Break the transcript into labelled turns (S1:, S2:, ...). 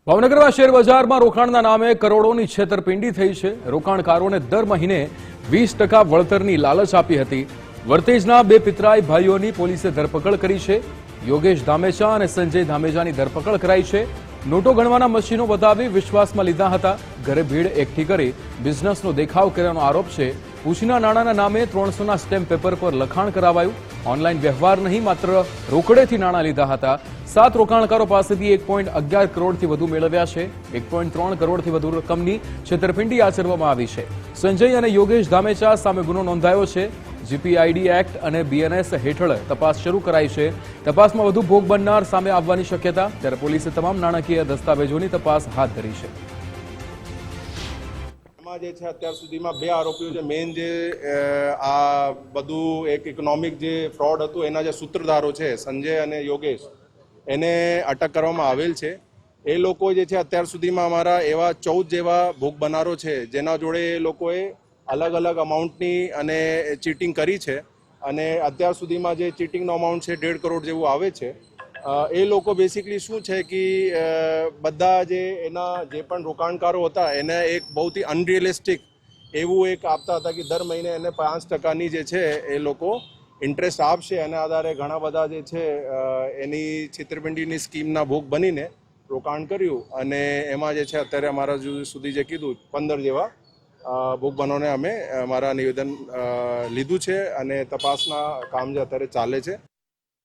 S1: ભાવનગરમાં શેર બજારમાં રોકાણના નામે કરોડોની છેતરપિંડી થઈ છે। રોકાણકારોને દર મહિને 20% વળતરની લાલચ આપી હતી। વર્તેજના બે પિતરાઈ ભાઈઓની પોલીસે ધરપકડ કરી છે। યોગેશ ધામેચા અને સંજય ધામેચાની ધરપકડ કરાઈ છે। નોટો ગણવાના મશીનો બતાવી વિશ્વાસમાં લીધા હતા। ઘરે ભીડ એકઠી કરી બિઝનેસનો દેખાવ કર્યાનો આરોપ છે। પૂછીના નાણાંના નામે 300ના સ્ટેમ્પ પેપર પર લખાણ કરાવાયું। ઓનલાઈન વ્યવહાર નહીં, માત્ર રોકડેથી નાણાં લીધા હતા। 7 રોકાણકારો પાસેથી 1.11 કરોડથી વધુ મેળવ્યા છે। 1.3 કરોડથી વધુ રકમની છેતરપિંડી આચરવામાં આવી છે। સંજય અને યોગેશ ધામેચા સામે ગુનો નોંધાયો છે। જીપીઆઈડી એક્ટ અને બીએનએસ હેઠળ તપાસ શરૂ કરાઈ છે। તપાસમાં વધુ ભોગ બનનાર સામે આવવાની શક્યતા, ત્યારે પોલીસે તમામ નાણાકીય દસ્તાવેજોની તપાસ હાથ ધરી છે।
S2: જે છે અત્યાર સુધીમાં બે આરોપીઓ જે મેઇન જે આ બધું એક ઇકોનોમિક જે ફ્રોડ હતું એના જે સૂત્રધારો છે સંજય અને યોગેશ, એને અટક કરવામાં આવેલ છે। એ લોકો જે છે અત્યાર સુધીમાં અમારા એવા 14 જેવા ભોગ બનારો છે જેના જોડે એ લોકોએ અલગ અલગ અમાઉન્ટની અને ચીટિંગ કરી છે। અને અત્યાર સુધીમાં જે ચીટિંગનો અમાઉન્ટ છે 1.5 કરોડ જેવું આવે છે। એ લોકો બેસિકલી શું છે કે બધા જે એના જે પણ રોકાણકારો હતા એને એક બહુથી અનરિયલિસ્ટિક એવું એક આપતા હતા કે દર મહિને એને 5%ની જે છે એ લોકો ઇન્ટરેસ્ટ આપશે। અને આધારે ઘણા બધા જે છે એની છેતરપિંડીની સ્કીમના ભોગ બનીને રોકાણ કર્યું। અને એમાં જે છે અત્યારે અમારા સુધી જે કીધું 15 જેવા ભોગ બનોને અમે અમારા નિવેદન લીધું છે અને તપાસના કામ જે અત્યારે ચાલે છે।